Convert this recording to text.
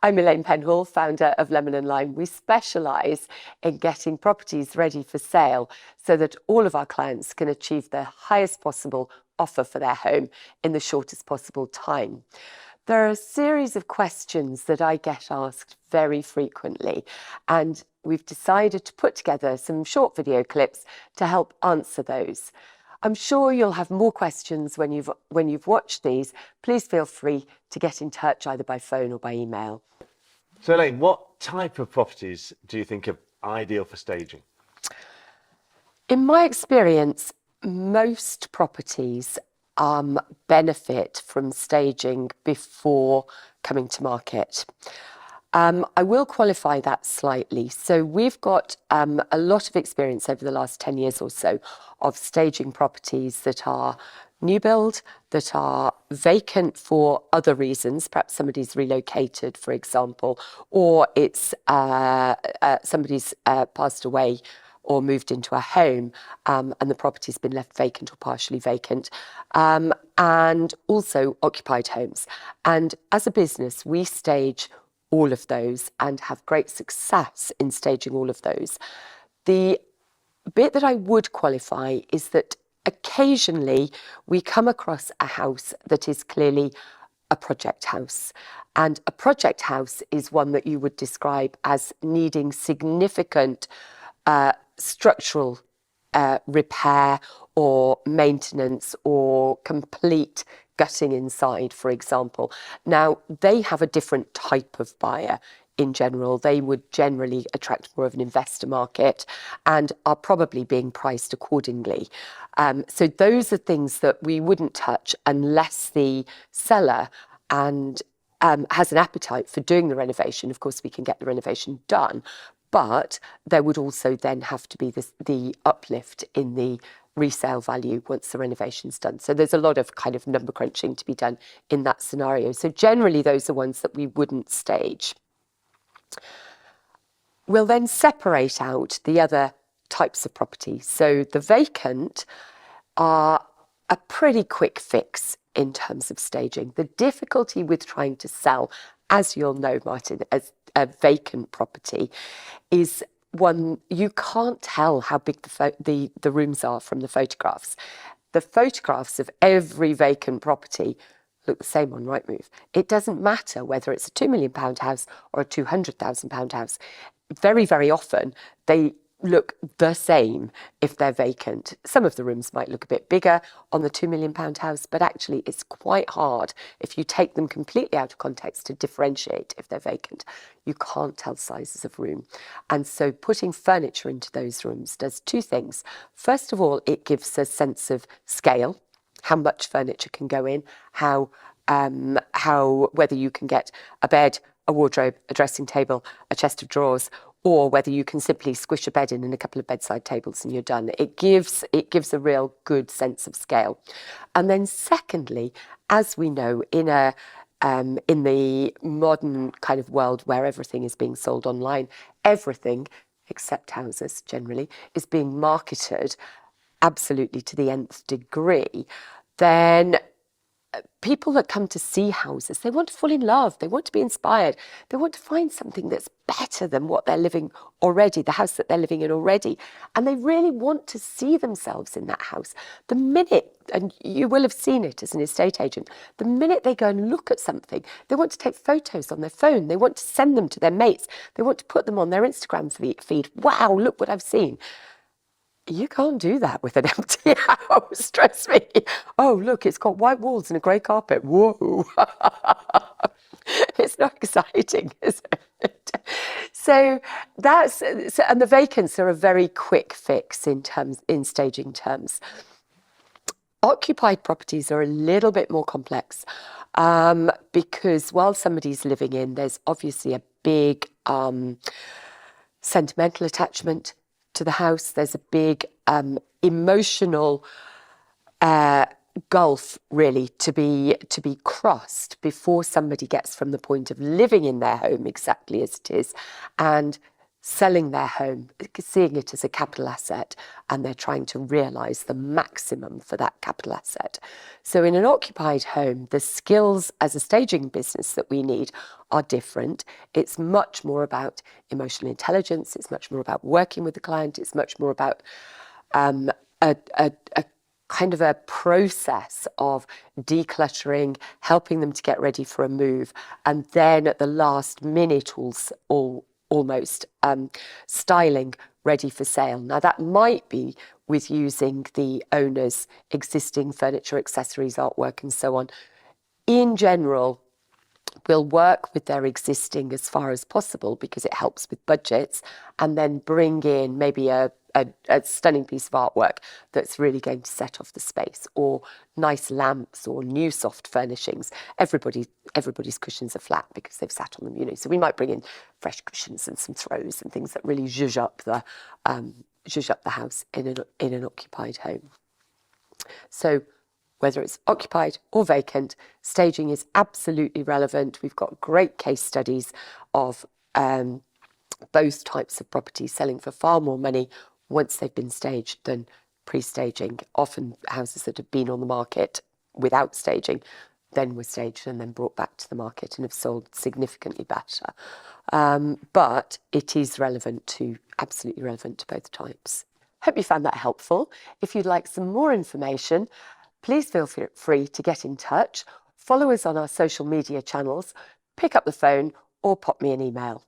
I'm Elaine Penhaul, founder of Lemon and Lime. We specialise in getting properties ready for sale so that all of our clients can achieve the highest possible offer for their home in the shortest possible time. There are a series of questions that I get asked very frequently, and we've decided to put together some short video clips to help answer those. I'm sure you'll have more questions when you've watched these. Please feel free to get in touch either by phone or by email. So Elaine, what type of properties do you think are ideal for staging? In my experience, most properties benefit from staging before coming to market. I will qualify that slightly. So we've got a lot of experience over the last 10 years or so of staging properties that are new build, that are vacant for other reasons. Perhaps somebody's relocated, for example, or it's somebody's passed away or moved into a home and the property's been left vacant or partially vacant, and also occupied homes. And as a business, we stage all of those and have great success in staging all of those. The bit that I would qualify is that occasionally we come across a house that is clearly a project house. And a project house is one that you would describe as needing significant structural repair or maintenance or complete gutting inside, for example. Now, they have a different type of buyer in general. They would generally attract more of an investor market and are probably being priced accordingly. So those are things that we wouldn't touch unless the seller has an appetite for doing the renovation. Of course, we can get the renovation done, but there would also then have to be the uplift in the resale value once the renovation's done. So there's a lot of kind of number crunching to be done in that scenario. So generally, those are ones that we wouldn't stage. We'll then separate out the other types of property. So the vacant are a pretty quick fix in terms of staging. The difficulty with trying to sell, as you'll know, Martyn, as a vacant property is one, you can't tell how big the rooms are from the photographs. The photographs of every vacant property look the same on Rightmove. It doesn't matter whether it's a £2 million house or a £200,000 house. Very, very often they look the same if they're vacant. Some of the rooms might look a bit bigger on the £2 million house, but actually it's quite hard if you take them completely out of context to differentiate if they're vacant. You can't tell sizes of room. And so putting furniture into those rooms does two things. First of all, it gives a sense of scale, how much furniture can go in, whether you can get a bed, a wardrobe, a dressing table, a chest of drawers, or whether you can simply squish a bed in and a couple of bedside tables and you're done. It gives a real good sense of scale. And then secondly, as we know, in the modern kind of world where everything is being sold online, everything, except houses generally, is being marketed absolutely to the nth degree, then people that come to see houses, they want to fall in love, they want to be inspired, they want to find something that's better than what they're living already, the house that they're living in already, and they really want to see themselves in that house. The minute, and you will have seen it as an estate agent, the minute they go and look at something, they want to take photos on their phone, they want to send them to their mates, they want to put them on their Instagram feed. Wow, look what I've seen. You can't do that with an empty house, trust me. Oh, look, it's got white walls and a grey carpet. Whoa. It's not exciting, is it? So and the vacants are a very quick fix in staging terms. Occupied properties are a little bit more complex because while somebody's living in, there's obviously a big sentimental attachment to the house. There's a big emotional gulf really to be crossed before somebody gets from the point of living in their home exactly as it is and selling their home, seeing it as a capital asset, and they're trying to realise the maximum for that capital asset. So in an occupied home, the skills as a staging business that we need are different. It's much more about emotional intelligence, it's much more about working with the client, it's much more about a kind of a process of decluttering, helping them to get ready for a move, and then at the last minute almost styling ready for sale. Now that might be with using the owner's existing furniture, accessories, artwork and so on. In general, we'll work with their existing as far as possible because it helps with budgets, and then bring in maybe a stunning piece of artwork that's really going to set off the space, or nice lamps or new soft furnishings. Everybody's cushions are flat because they've sat on them, you know. So we might bring in fresh cushions and some throws and things that really zhuzh up the house in an occupied home. So whether it's occupied or vacant, staging is absolutely relevant. We've got great case studies of both types of properties selling for far more money once they've been staged than pre-staging. Often houses that have been on the market without staging then were staged and then brought back to the market and have sold significantly better. But it is absolutely relevant to both types. Hope you found that helpful. If you'd like some more information, please feel free to get in touch. Follow us on our social media channels, pick up the phone or pop me an email.